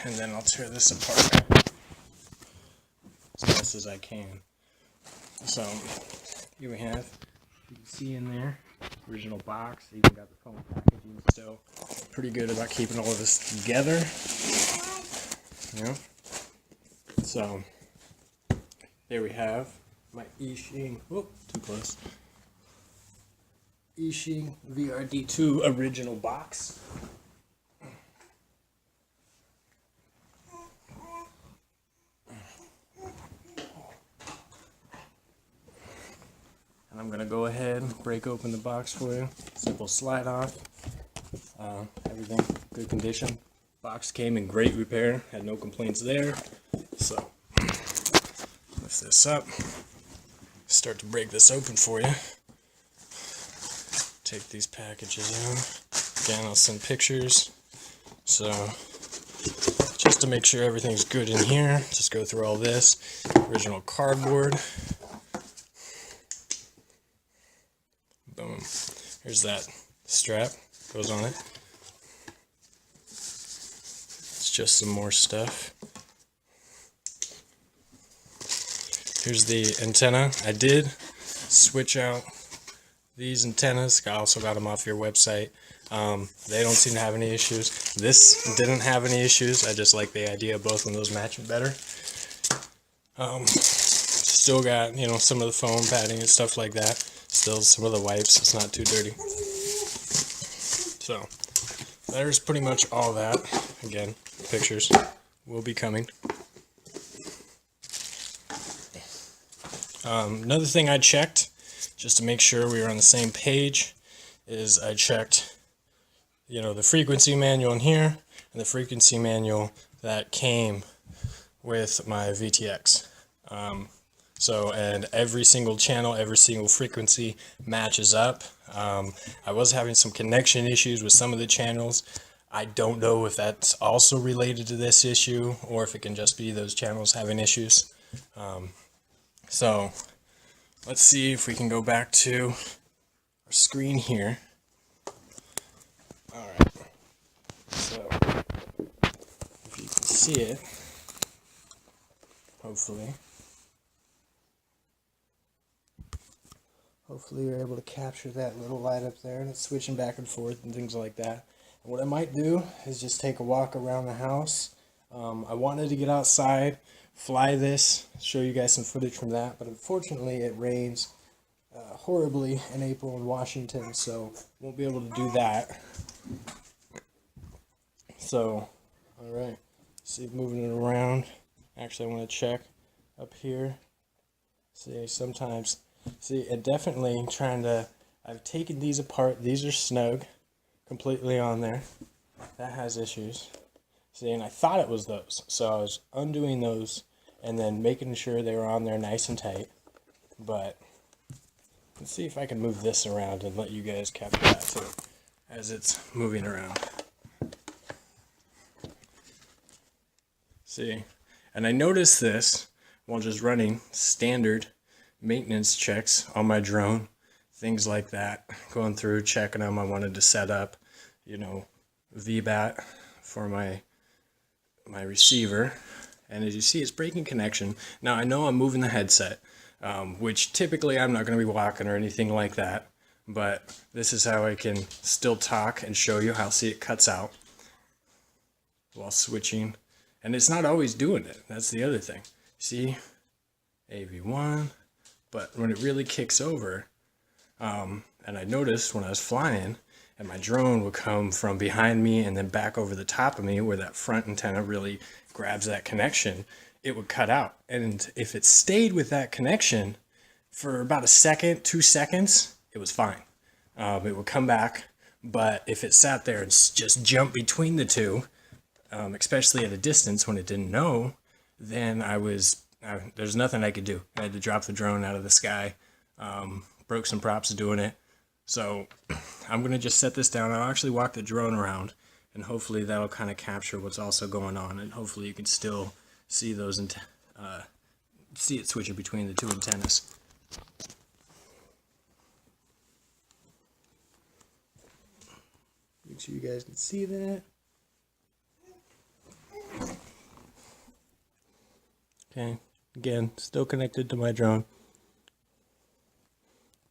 and then I'll tear this apart as best as I can. So here we have, you can see in there, original box, even got the foam packaging still. Pretty good about keeping all of this together. Yeah. So there we have my Eachine, whoop, too close. Eachine VRD2 original box. And I'm gonna go ahead and break open the box for you. Simple slide off. Everything good condition. Box came in great repair. Had no complaints there. So lift this up. Start to break this open for you. Take these packages out. Again, I'll send pictures. So just to make sure everything's good in here, just go through all this. Original cardboard. Boom. Here's that strap. Goes on it. It's just some more stuff. Here's the antenna. I did switch out these antennas. I also got them off your website. They don't seem to have any issues. This didn't have any issues. I just like the idea of both of those matching better. Still got, you know, some of the foam padding and stuff like that. Still some of the wipes. It's not too dirty. So there's pretty much all that. Again, pictures will be coming. Another thing I checked, just to make sure we were on the same page, is I checked, you know, the frequency manual in here and the frequency manual that came with my VTX. And every single channel, every single frequency matches up. I was having some connection issues with some of the channels. I don't know if that's also related to this issue or if it can just be those channels having issues. So let's see if we can go back to our screen here. Alright, so if you can see it, hopefully you're able to capture that little light up there, and it's switching back and forth and things like that. And what I might do is just take a walk around the house. I wanted to get outside, fly this, show you guys some footage from that, but unfortunately it rains horribly in April in Washington, so won't be able to do that. So, alright, see, moving it around. Actually, I want to check up here. See, sometimes, see, and definitely trying to, I've taken these apart. These are snug, completely on there. That has issues. See, and I thought it was those, so I was undoing those and then making sure they were on there nice and tight. But let's see if I can move this around and let you guys capture that too as it's moving around. See, and I noticed this while just running standard maintenance checks on my drone, things like that, going through checking them. I wanted to set up, you know, VBAT for my receiver, and as you see, it's breaking connection. Now I know I'm moving the headset, which typically I'm not going to be walking or anything like that, but this is how I can still talk and show you how, see, it cuts out while switching, and it's not always doing it. That's the other thing. See, AV1, but when it really kicks over, and I noticed when I was flying and my drone would come from behind me and then back over the top of me where that front antenna really grabs that connection, it would cut out. And if it stayed with that connection for about a second, 2 seconds, it was fine. It would come back, but if it sat there and just jumped between the two, especially at a distance when it didn't know, then there's nothing I could do. I had to drop the drone out of the sky, broke some props doing it. So I'm going to just set this down. I'll actually walk the drone around, and hopefully that'll kind of capture what's also going on, and hopefully you can still see those see it switching between the two antennas. Make sure you guys can see that. Okay, again, still connected to my drone.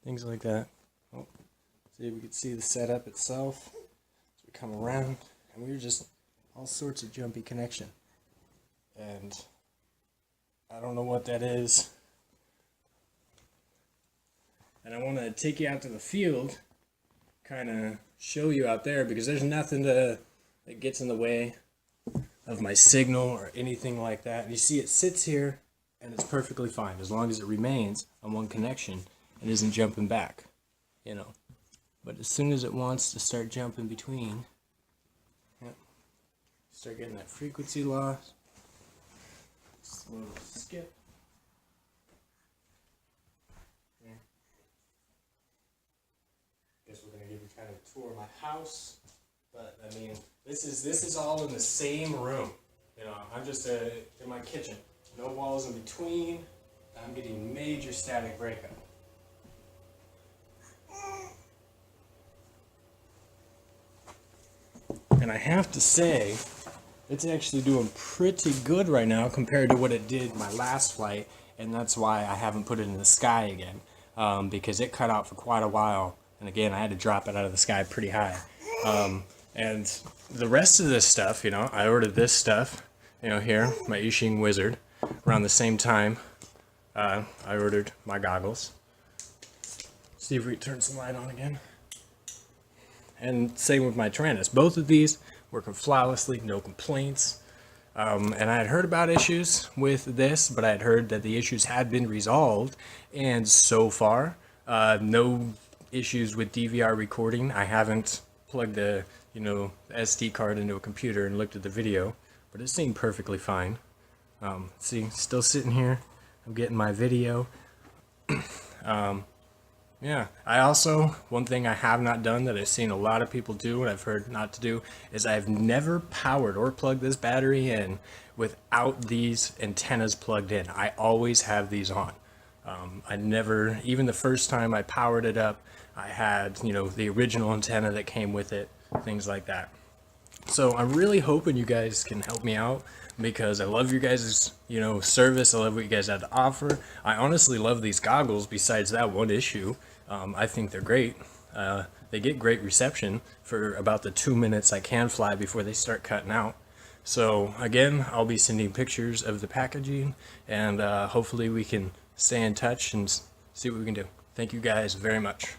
Things like that. Oh, see if we can see the setup itself. So we come around, and we were just all sorts of jumpy connection. And I don't know what that is. And I want to take you out to the field, kind of show you out there, because there's nothing that gets in the way of my signal or anything like that. And you see it sits here and it's perfectly fine as long as it remains on one connection and isn't jumping back, you know. But as soon as it wants to start jumping between, yep, start getting that frequency loss, slow skip. Yeah. Guess we're gonna give you kind of a tour of my house. But I mean, this is all in the same room. You know, I'm just in my kitchen. No walls in between. I'm getting major static breakup. And I have to say, it's actually doing pretty good right now compared to what it did my last flight, and that's why I haven't put it in the sky again, because it cut out for quite a while. And again, I had to drop it out of the sky pretty high. And the rest of this stuff, you know, I ordered this stuff, you know, here, my Eachine Wizard. Around the same time, I ordered my goggles. See if we can turn some light on again. And same with my Tyrannus. Both of these working flawlessly, no complaints. And I had heard about issues with this, but I had heard that the issues had been resolved. And so far, no issues with DVR recording. I haven't plugged the SD card into a computer and looked at the video, but it seemed perfectly fine. See, still sitting here. I'm getting my video. Yeah, I also, one thing I have not done that I've seen a lot of people do and I've heard not to do is I've never powered or plugged this battery in without these antennas plugged in. I always have these on. I never, even the first time I powered it up, I had, you know, the original antenna that came with it, things like that. So I'm really hoping you guys can help me out because I love your guys' service. I love what you guys have to offer. I honestly love these goggles besides that one issue. I think they're great. They get great reception for about the 2 minutes I can fly before they start cutting out. So again, I'll be sending pictures of the packaging and hopefully we can stay in touch and see what we can do. Thank you guys very much.